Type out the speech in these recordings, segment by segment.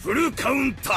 フルカウンタ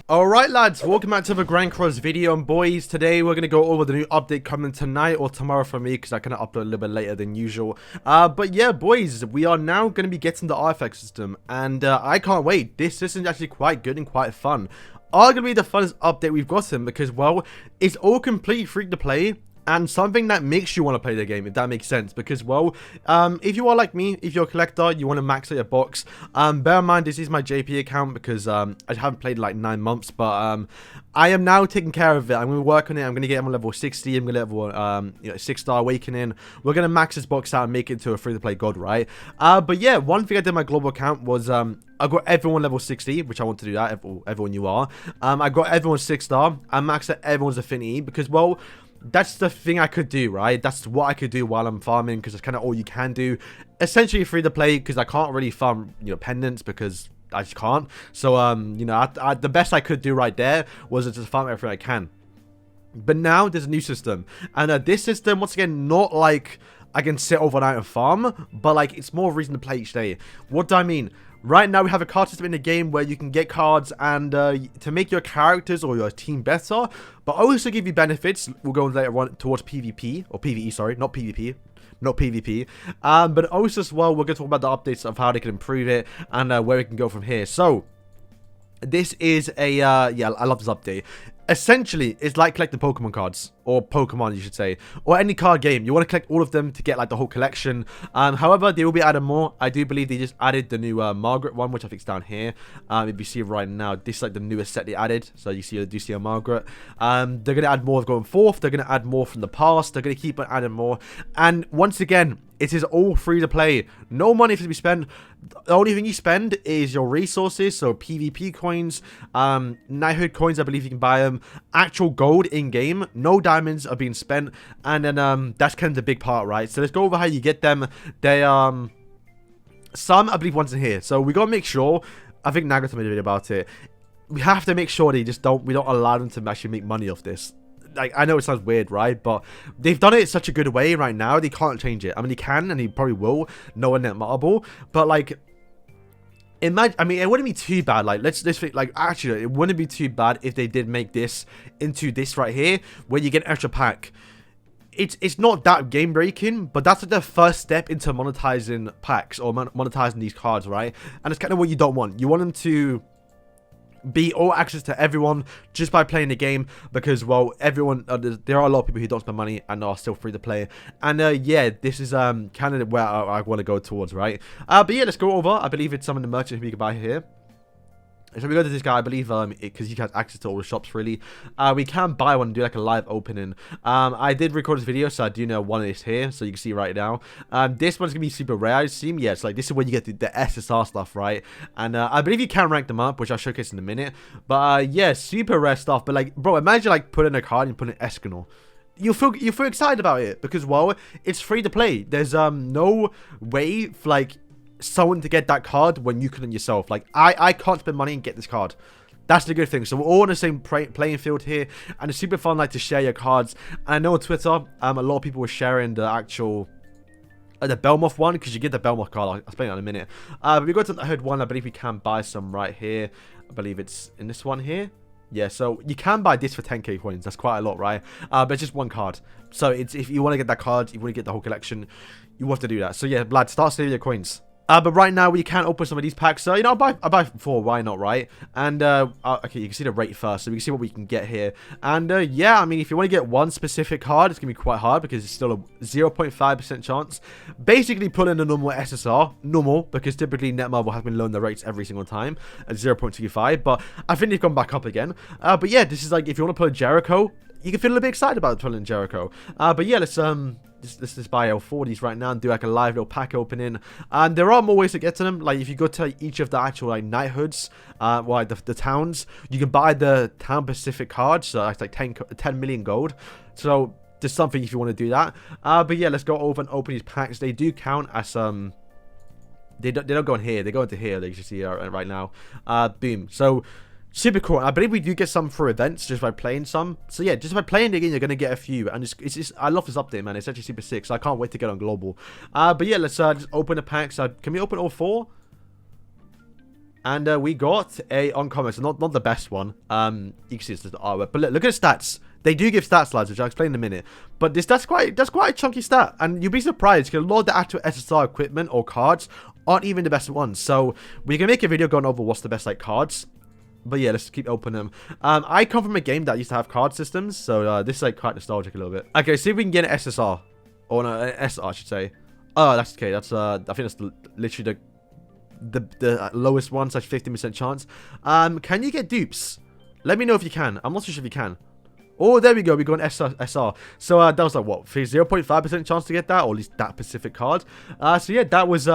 ー Alright lads, welcome back to the Grand Cross video, and boys, today we're going to go over the new update coming tonight or tomorrow for me, because I kind of upload a little bit later than usual. But yeah, boys, we are now going to be getting the artifact system, and I can't wait. This system is actually quite good and quite fun. Arguably the funnest update we've gotten, because, well, it's all completely free to play. And something that makes you want to play the game, if that makes sense. Because, well, if you are like me, if you're a collector, you want to max out your box. Bear in mind, this is my JP account because I haven't played like 9 months. But I am now taking care of it. I'm going to work on it. I'm going to get him on level 60. I'm going to level 6-star awakening. We're going to max this box out and make it to a free-to-play god, right? But yeah, one thing I did on my global account was I got everyone level 60, which I want to do that, everyone you are. I got everyone 6-star. I maxed out everyone's affinity because, well, that's the thing I could do, right? That's what I could do while I'm farming, because it's kind of all you can do. Essentially free to play, because I can't really farm, pendants, because I just can't. So, the best I could do right there was just farm everything I can. But now there's a new system, and this system, once again, not like I can sit overnight and farm, but like it's more reason to play each day. What do I mean? Right now we have a card system in the game where you can get cards and to make your characters or your team better, but also give you benefits. We'll go later on towards PvP, or PvE, sorry, not PvP. Not PvP, but also as well, we're going to talk about the updates of how they can improve it and where we can go from here. So, this is a, yeah, I love this update. Essentially, it's like collecting Pokemon cards, or Pokemon, you should say, or any card game. You want to collect all of them to get like the whole collection. However, they will be adding more. I do believe they just added the new Margaret one, which I think is down here. If you see right now, this is like the newest set they added. So you do see a Margaret. They're gonna add more going forth. They're gonna add more from the past. They're gonna keep on adding more. And once again, it is all free to play. No money to be spent. The only thing you spend is your resources. So PvP coins, knighthood coins, I believe you can buy them. Actual gold in game. No diamonds are being spent. And then that's kind of the big part, right? So let's go over how you get them. They some I believe one's in here. So we gotta make sure. I think Nagata made a video about it. We have to make sure we don't allow them to actually make money off this. Like, I know it sounds weird, right? But they've done it in such a good way right now. They can't change it. I mean, he can, and he probably will. No one net marble. But, like, imagine, I mean, it wouldn't be too bad. Like, let's think, like, actually, it wouldn't be too bad if they did make this into this right here, where you get an extra pack. It's not that game breaking, but that's like the first step into monetizing packs or monetizing these cards, right? And it's kind of what you don't want. You want them to be all access to everyone just by playing the game, because, well, everyone there are a lot of people who don't spend money and are still free to play. And yeah, this is kind of where I want to go towards, right? But yeah, let's go over. I believe it's some of the merchants we can buy here. So we go to this guy, I believe, because he has access to all the shops, really. We can buy one and do like a live opening. I did record this video, so I do know one is here, so you can see right now. This one's gonna be super rare, I assume. Yeah, it's like this is where you get the SSR stuff, right? And I believe you can rank them up, which I'll showcase in a minute. But yeah, super rare stuff. But like, bro, imagine like putting a card and putting Escanor. You feel excited about it because, well, it's free to play. There's no way for, like, someone to get that card when you couldn't yourself. Like, I can't spend money and get this card. That's the good thing. So we're all on the same playing field here, and it's super fun, like, to share your cards. And I know on Twitter, a lot of people were sharing the actual the Belmoth one, because you get the Belmoth card. I'll explain it in a minute. But we go to the Hood one. I believe we can buy some right here. I believe it's in this one here. Yeah, so you can buy this for 10k coins. That's quite a lot, right? But it's just one card. So it's, if you want to get that card, you want to get the whole collection, you have to do that. So yeah, lad, start saving your coins. But right now, we can open some of these packs. So, I buy 4. Why not, right? And, okay, you can see the rate first. So, we can see what we can get here. And, yeah, I mean, if you want to get one specific card, it's going to be quite hard because it's still a 0.5% chance. Basically, pull in the normal SSR. Normal, because typically Netmarble has been lowering the rates every single time at 0.25. But I think they've gone back up again. But, yeah, this is like, if you want to pull a Jericho, you can feel a little bit excited about pulling Jericho. But, yeah, let's just buy L40s right now and do like a live little pack opening. And there are more ways to get to them. Like, if you go to each of the actual like knighthoods, well, the towns, you can buy the town specific cards. So that's like 10 million gold. So there's something if you want to do that. But yeah, let's go over and open these packs. They do count as they don't go in here. They go into here. They you see right now. Boom. So Super cool. I believe we do get some for events just by playing some. So yeah, just by playing the game, you're gonna get a few. And it's just, I love this update, man. It's actually super sick. So I can't wait to get on global. But yeah, let's just open the packs. Can we open all 4? And we got a uncommon. So not the best one. You can see it's just the artwork. But look at the stats. They do give stats, lads, which I'll explain in a minute. But that's quite a chunky stat. And you'll be surprised because a lot of the actual SSR equipment or cards aren't even the best ones. So we can make a video going over what's the best like cards. But yeah, let's keep opening them. I come from a game that used to have card systems, so this is like quite nostalgic a little bit. Okay, see if we can get an SSR. Or no, an SR, I should say. Oh, that's okay. That's I think that's literally the lowest one, such 15% chance. Can you get dupes? Let me know if you can. I'm not so sure if you can. Oh, there we go. We got an SR. So that was like what, 0.5% chance to get that, or at least that specific card. So yeah, that was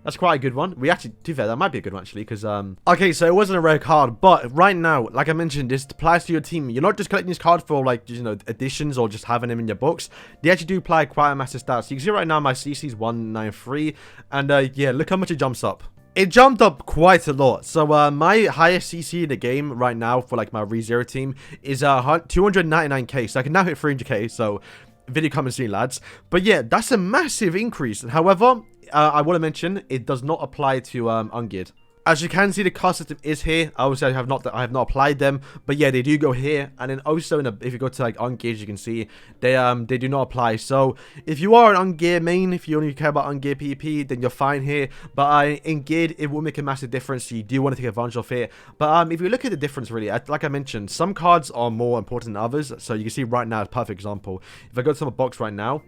that's quite a good one. We actually, to be fair, that might be a good one actually, because okay, so it wasn't a rare card, but right now, like I mentioned, this applies to your team. You're not just collecting these cards for like, you know, additions or just having them in your books. They actually do apply quite a massive stats. So you can see right now my CC is 193, and yeah, look how much it jumps up. It jumped up quite a lot. So my highest CC in the game right now for like my ReZero team is 299k. So I can now hit 300k. So video coming soon, lads. But yeah, that's a massive increase. However, I want to mention it does not apply to ungeared. As you can see, the card system is here. Obviously, I have not applied them, but yeah, they do go here. And then also, if you go to like ungeared, you can see they do not apply. So if you are an ungeared main, if you only care about ungeared PvP, then you're fine here. But in geared, it will make a massive difference. So you do want to take advantage of it. But if you look at the difference, really, like I mentioned, some cards are more important than others. So you can see right now, a perfect example. If I go to my box right now,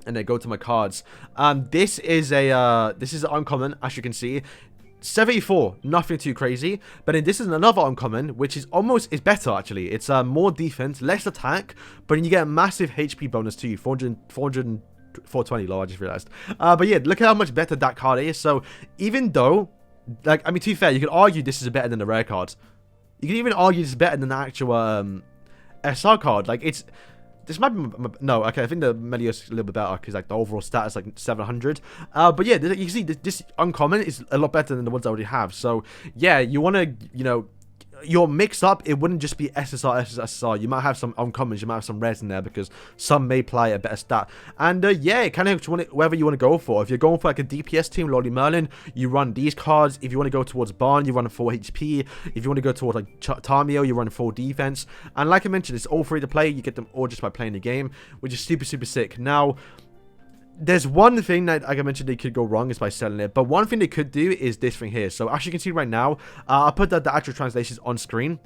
and then go to my cards, this is an uncommon, as you can see. 74, nothing too crazy. But then this is another uncommon, which is better actually. It's more defense, less attack, but then you get a massive HP bonus too. 420 low, I just realized. But yeah, look at how much better that card is. So even though, like, I mean, to be fair, you could argue this is better than the rare card. You can even argue this is better than the actual SR card. Like, this might be... No, okay, I think the Melios is a little bit better because like the overall stat is like 700. But yeah, you can see this uncommon is a lot better than the ones I already have. So yeah, you want to, you know, your mix up, it wouldn't just be SSR, SSR. You might have some uncommons, you might have some rares in there because some may play a better stat. And yeah, kind of whatever you want to go for. If you're going for like a DPS team, Lolly Merlin, you run these cards. If you want to go towards Barn, you run 4 HP. If you want to go towards like Tamio, you run 4 defense. And like I mentioned, it's all free to play. You get them all just by playing the game, which is super, super sick. Now, there's one thing that, like I mentioned, they could go wrong is by selling it. But one thing they could do is this thing here. So as you can see right now, I'll put the actual translations on screen.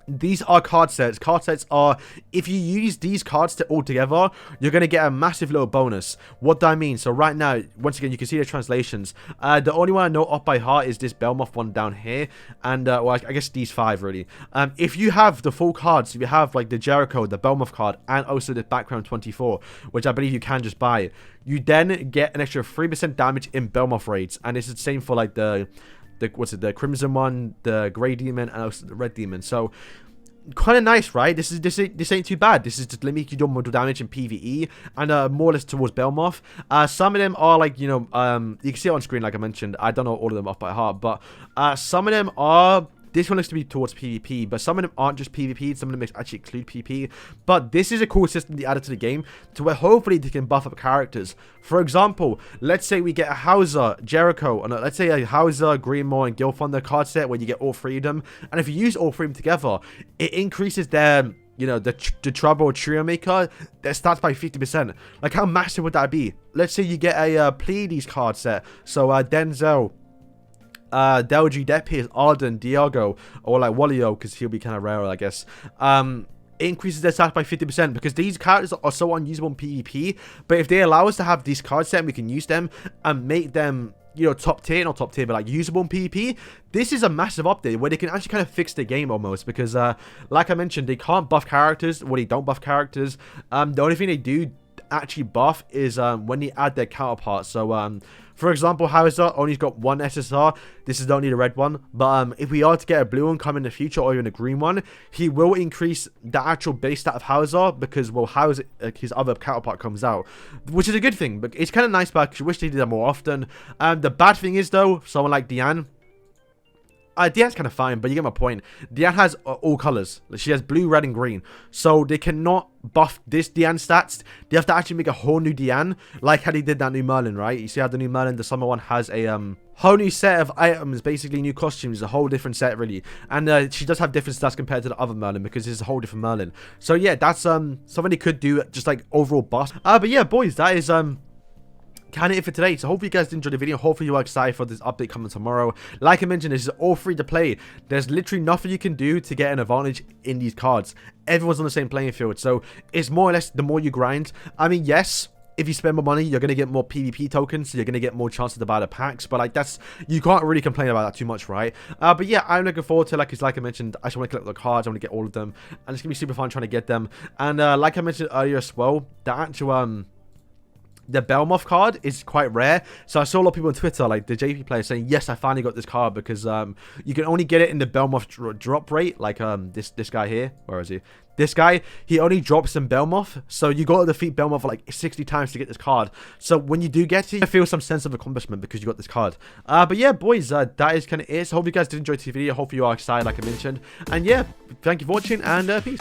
These are card sets. Card sets are, if you use these cards all together, you're going to get a massive little bonus. What do I mean? So right now, once again, you can see the translations. The only one I know off by heart is this Belmoth one down here. And, well, I guess these 5, really. If you have the full cards, if you have, like, the Jericho, the Belmoth card, and also the Background 24, which I believe you can just buy, you then get an extra 3% damage in Belmoth raids. And it's the same for, like, the Crimson one, the Grey Demon, and also the Red Demon. So kind of nice, right? This ain't too bad. This is just let me do more damage in PvE and more or less towards Belmoth. Some of them are like, you know, you can see it on screen, like I mentioned. I don't know all of them off by heart, but some of them are. This one looks to be towards PvP, but some of them aren't just PvP. Some of them actually include PvP. But this is a cool system they added to the game to where hopefully they can buff up characters. For example, let's say we get a Hauser, Jericho, and let's say a Hauser, Greenmore, and Gilfthunder card set where you get all 3 of them. And if you use all 3 of them together, it increases their, you know, the Trouble Trio Maker, their stats by 50%. Like, how massive would that be? Let's say you get a Pleiades card set. So, Denzel, Delgy, Depies, Arden, Diago, or like Wallio, because he'll be kind of rare, I guess. It increases their stats by 50% because these characters are so unusable in PvP. But if they allow us to have these card set, we can use them and make them, you know, top tier, not top tier, but like usable in PvP. This is a massive update where they can actually kind of fix the game almost because, like I mentioned, they can't buff characters. Well, they don't buff characters. The only thing they do actually buff is when they add their counterparts. So, for example, Hauser only's got 1 SSR. This is only the red one. But if we are to get a blue one come in the future or even a green one, he will increase the actual base stat of Hauser because, well, Hauser, his other counterpart comes out. Which is a good thing. But it's kind of nice, but I wish they did that more often. The bad thing is, though, someone like Diane, Diane's kind of fine, but you get my point. Diane has all colors. She has blue, red, and green. So they cannot buff this Diane stats. They have to actually make a whole new Diane, like how they did that new Merlin, right? You see how the new Merlin, the summer one, has a whole new set of items, basically new costumes, a whole different set, really. And she does have different stats compared to the other Merlin because it's a whole different Merlin. So yeah, that's something they could do, just like overall buff. But yeah, boys, that is kind of it for today. So hopefully you guys enjoyed the video. Hopefully you are excited for this update coming tomorrow. Like I mentioned, this is all free to play. There's literally nothing you can do to get an advantage in these cards. Everyone's on the same playing field, so it's more or less the more you grind. I mean, yes, if you spend more money, you're going to get more PvP tokens, so you're going to get more chances to buy the packs, but like that's, you can't really complain about that too much, right? But yeah, I'm looking forward to, like I mentioned, I just want to collect the cards, I want to get all of them, and it's going to be super fun trying to get them. And like I mentioned earlier as well, the actual the Belmoth card is quite rare. So I saw a lot of people on Twitter, like the JP players, saying, yes, I finally got this card because you can only get it in the Belmoth drop rate. Like this guy here. Where is he? This guy, he only drops in Belmoth. So you got to defeat Belmoth like 60 times to get this card. So when you do get it, I feel some sense of accomplishment because you got this card. But yeah, boys, that is kind of it. So hope you guys did enjoy today's video. Hopefully you are excited, like I mentioned. And yeah, thank you for watching, and peace.